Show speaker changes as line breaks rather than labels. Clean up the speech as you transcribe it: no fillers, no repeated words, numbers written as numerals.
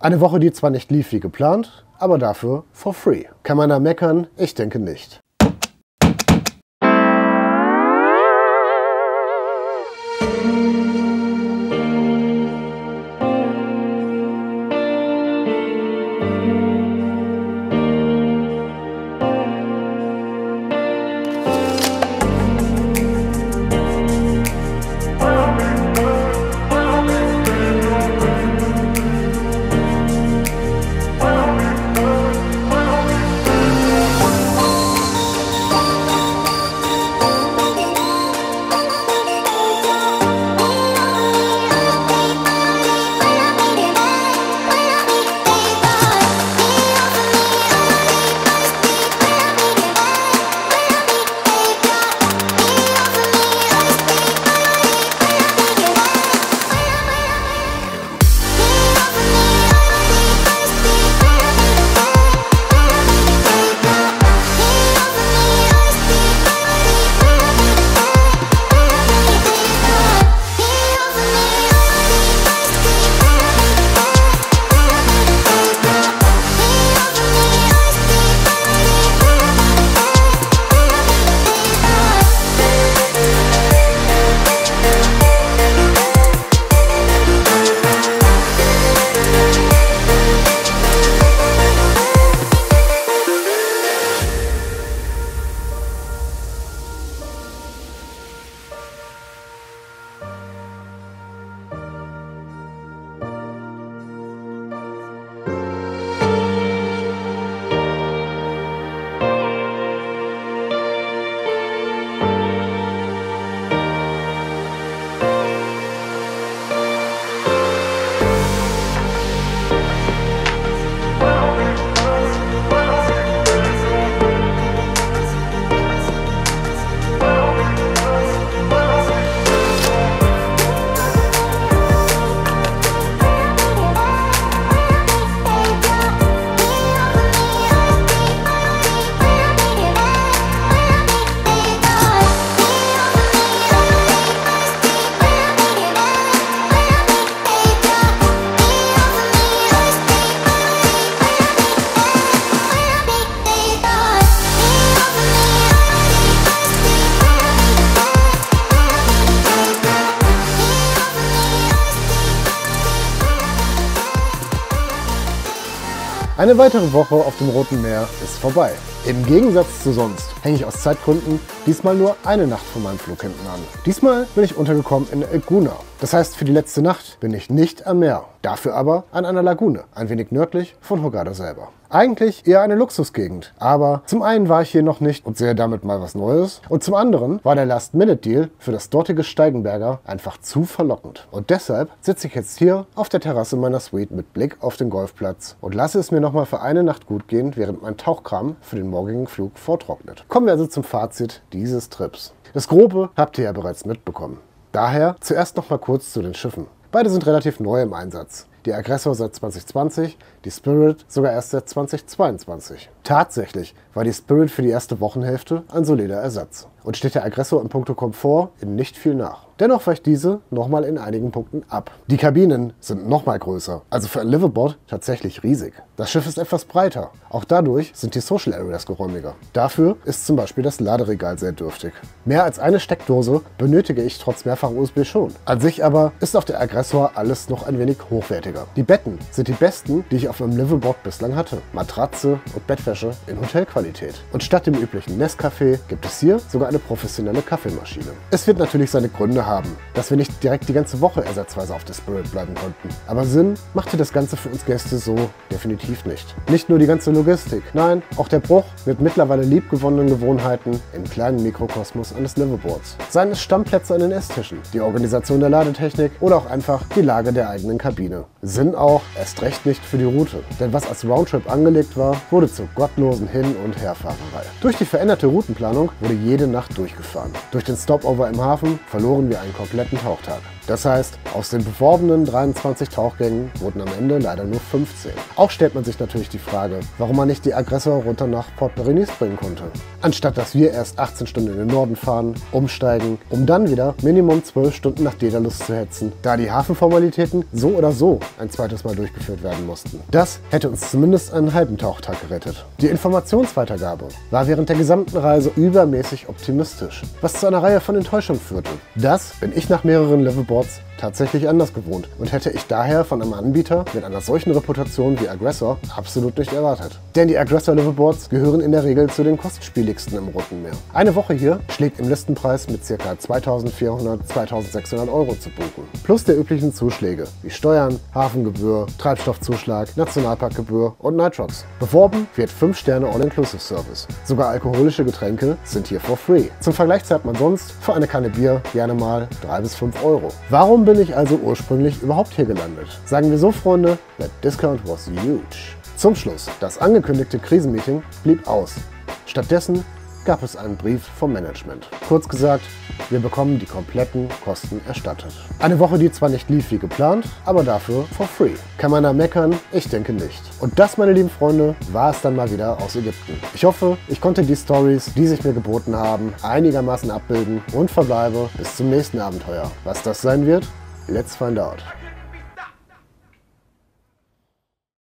Eine Woche, die zwar nicht lief wie geplant, aber dafür for free. Kann man da meckern? Ich denke nicht. Eine weitere Woche auf dem Roten Meer ist vorbei. Im Gegensatz zu sonst hänge ich aus Zeitgründen diesmal nur eine Nacht von meinem Flug hinten an. Diesmal bin ich untergekommen in Elguna. Das heißt, für die letzte Nacht bin ich nicht am Meer, dafür aber an einer Lagune, ein wenig nördlich von Hurghada selber. Eigentlich eher eine Luxusgegend, aber zum einen war ich hier noch nicht und sehe damit mal was Neues und zum anderen war der Last-Minute-Deal für das dortige Steigenberger einfach zu verlockend. Und deshalb sitze ich jetzt hier auf der Terrasse meiner Suite mit Blick auf den Golfplatz und lasse es mir nochmal für eine Nacht gut gehen, während mein Tauchkram für den morgigen Flug vortrocknet. Kommen wir also zum Fazit dieses Trips. Das Grobe habt ihr ja bereits mitbekommen. Daher zuerst noch mal kurz zu den Schiffen. Beide sind relativ neu im Einsatz. Die Aggressor seit 2020, die Spirit sogar erst seit 2022. Tatsächlich war die Spirit für die erste Wochenhälfte ein solider Ersatz und steht der Aggressor in puncto Komfort in nicht viel nach. Dennoch weicht diese nochmal in einigen Punkten ab. Die Kabinen sind nochmal größer, also für ein Liveaboard tatsächlich riesig. Das Schiff ist etwas breiter, auch dadurch sind die Social Areas geräumiger. Dafür ist zum Beispiel das Laderegal sehr dürftig. Mehr als eine Steckdose benötige ich trotz mehrfacher USB schon. An sich aber ist auf der Aggressor alles noch ein wenig hochwertiger. Die Betten sind die besten, die ich auf meinem Liveaboard bislang hatte. Matratze und Bettwäsche in Hotelqualität. Und statt dem üblichen Nescafé gibt es hier sogar eine professionelle Kaffeemaschine. Es wird natürlich seine Gründe haben, dass wir nicht direkt die ganze Woche ersatzweise auf der Spirit bleiben konnten. Aber Sinn machte das Ganze für uns Gäste so definitiv nicht. Nicht nur die ganze Logistik, nein, auch der Bruch mit mittlerweile liebgewonnenen Gewohnheiten im kleinen Mikrokosmos eines Liveaboards. Seien es Stammplätze an den Esstischen, die Organisation der Ladetechnik oder auch einfach die Lage der eigenen Kabine. Sinn auch erst recht nicht für die Route, denn was als Roundtrip angelegt war, wurde zur gottlosen Hin- und Herfahrerei. Durch die veränderte Routenplanung wurde jede Nacht durchgefahren. Durch den Stopover im Hafen verloren wir einen kompletten Tauchtag. Das heißt, aus den beworbenen 23 Tauchgängen wurden am Ende leider nur 15. Auch stellt man sich natürlich die Frage, warum man nicht die Aggressor runter nach Port Berenice bringen konnte. Anstatt dass wir erst 18 Stunden in den Norden fahren, umsteigen, um dann wieder Minimum 12 Stunden nach Daedalus zu hetzen, da die Hafenformalitäten so oder so ein zweites Mal durchgeführt werden mussten. Das hätte uns zumindest einen halben Tauchtag gerettet. Die Informationsweitergabe war während der gesamten Reise übermäßig optimistisch, was zu einer Reihe von Enttäuschungen führte. Das bin ich nach mehreren Levelboards tatsächlich anders gewohnt und hätte ich daher von einem Anbieter mit einer solchen Reputation wie Aggressor absolut nicht erwartet. Denn die Aggressor Levelboards gehören in der Regel zu den kostspieligsten im Roten Meer. Eine Woche hier schlägt im Listenpreis mit ca. 2.400–2.600 € zu buchen. Plus der üblichen Zuschläge wie Steuern, Hafengebühr, Treibstoffzuschlag, Nationalparkgebühr und Nitrox. Beworben wird 5 Sterne All-Inclusive-Service. Sogar alkoholische Getränke sind hier for free. Zum Vergleich zahlt man sonst für eine Kanne Bier gerne mal 3 bis 5 €. Warum bin ich also ursprünglich überhaupt hier gelandet? Sagen wir so, Freunde, that discount was huge. Zum Schluss, das angekündigte Krisenmeeting blieb aus. Stattdessen gab es einen Brief vom Management. Kurz gesagt, wir bekommen die kompletten Kosten erstattet. Eine Woche, die zwar nicht lief wie geplant, aber dafür for free. Kann man da meckern? Ich denke nicht. Und das, meine lieben Freunde, war es dann mal wieder aus Ägypten. Ich hoffe, ich konnte die Stories, die sich mir geboten haben, einigermaßen abbilden und verbleibe bis zum nächsten Abenteuer. Was das sein wird? Let's find out.